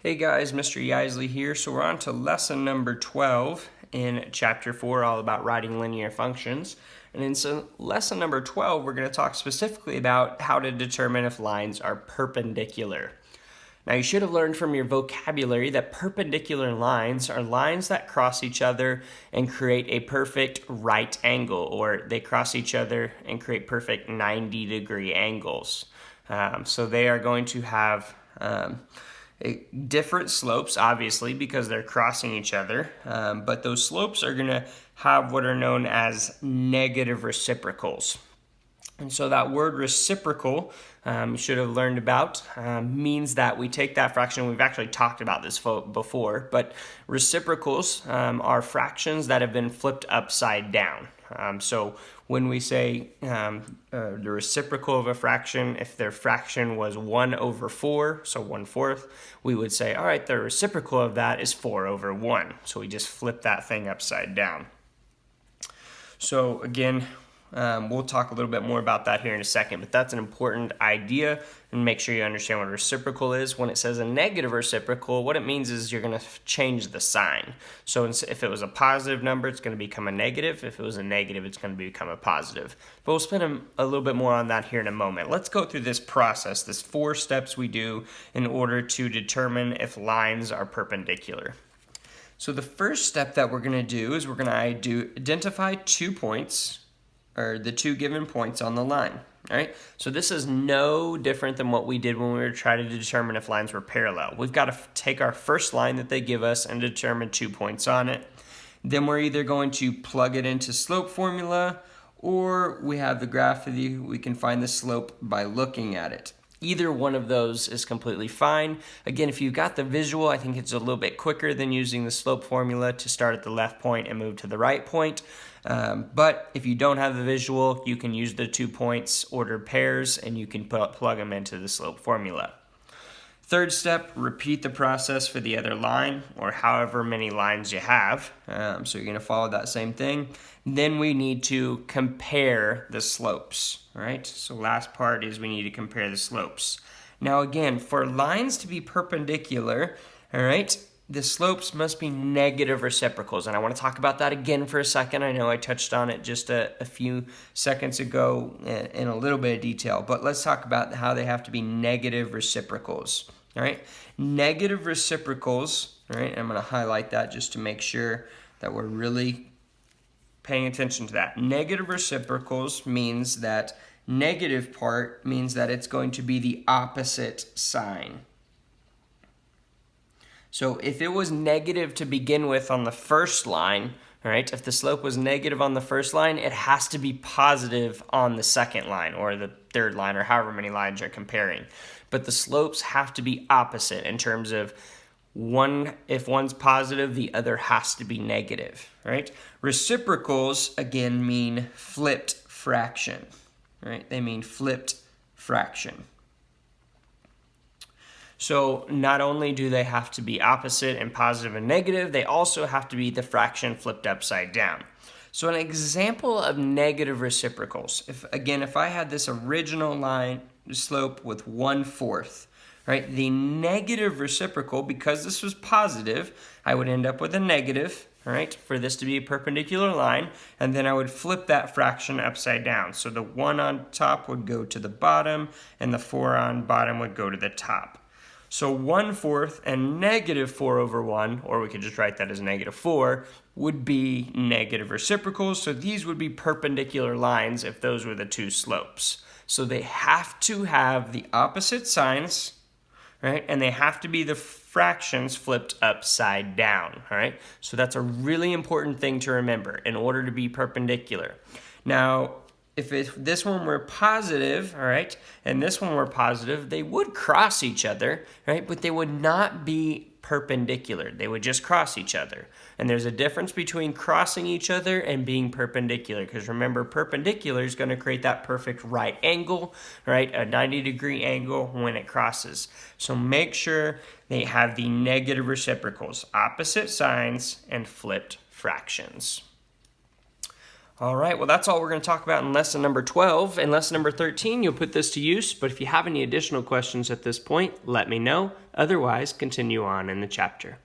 Hey guys, Mr. Yisley here. So we're on to lesson number 12 in chapter 4, all about writing linear functions. And in lesson number 12, we're going to talk specifically about how to determine if lines are perpendicular. Now you should have learned from your vocabulary that perpendicular lines are lines that cross each other and create a perfect right angle, or they cross each other and create perfect 90-degree angles. So they are going to have different slopes, obviously, because they're crossing each other, but those slopes are going to have what are known as negative reciprocals. And so that word reciprocal, you should have learned about, means that we take that fraction. We've actually talked about this before, but reciprocals are fractions that have been flipped upside down. So when we say the reciprocal of a fraction, if their fraction was 1 over 4, so 1/4, we would say, all right, the reciprocal of that is 4 over 1. So we just flip that thing upside down. So again, we'll talk a little bit more about that here in a second, but that's an important idea, and make sure you understand what a reciprocal is. When it says a negative reciprocal, what it means is you're going to change the sign. So if it was a positive number, it's going to become a negative. If it was a negative, it's going to become a positive. But we'll spend a little bit more on that here in a moment. Let's go through this process, this 4 steps we do in order to determine if lines are perpendicular. So the first step that we're going to do is we're going to identify 2 points, or the 2 given points on the line. All right, so this is no different than what we did when we were trying to determine if lines were parallel. We've got to take our first line that they give us and determine 2 points on it. Then we're either going to plug it into slope formula, or we have the graph with you. We can find the slope by looking at it. Either one of those is completely fine. Again, if you've got the visual, I think it's a little bit quicker than using the slope formula to start at the left point and move to the right point. But if you don't have the visual, you can use the 2 points ordered pairs, and you can plug them into the slope formula. Third step, repeat the process for the other line, or however many lines you have. So you're going to follow that same thing. Then we need to compare the slopes. All right, so last part is we need to compare the slopes. Now again, for lines to be perpendicular, all right, the slopes must be negative reciprocals. And I want to talk about that again for a second. I know I touched on it just a few seconds ago in a little bit of detail, but let's talk about how they have to be negative reciprocals. All right, negative reciprocals, all right, I'm going to highlight that just to make sure that we're really paying attention to that. Negative reciprocals means that negative part means that it's going to be the opposite sign. So if it was negative to begin with on the first line, all right, if the slope was negative on the first line, it has to be positive on the second line or the third line, or however many lines you're comparing. But the slopes have to be opposite in terms of if one's positive, the other has to be negative, right? Reciprocals, again, mean flipped fraction, right? They mean flipped fraction. So not only do they have to be opposite and positive and negative, they also have to be the fraction flipped upside down. So an example of negative reciprocals, if I had this original line slope with 1/4, right? The negative reciprocal, because this was positive, I would end up with a negative, all right, for this to be a perpendicular line, and then I would flip that fraction upside down. So the 1 on top would go to the bottom, and the 4 on bottom would go to the top. So 1/4 and negative 4 over 1, or we could just write that as negative 4, would be negative reciprocals. So these would be perpendicular lines if those were the 2 slopes. So they have to have the opposite signs, right? And they have to be the fractions flipped upside down, all right? So that's a really important thing to remember in order to be perpendicular. Now, if this one were positive, all right, and this one were positive, they would cross each other, right? But they would not be perpendicular. They would just cross each other. And there's a difference between crossing each other and being perpendicular, because remember, perpendicular is going to create that perfect right angle, right? A 90-degree angle when it crosses. So make sure they have the negative reciprocals, opposite signs, and flipped fractions. All right, well, that's all we're going to talk about in lesson number 12. In lesson number 13, you'll put this to use, but if you have any additional questions at this point, let me know. Otherwise, continue on in the chapter.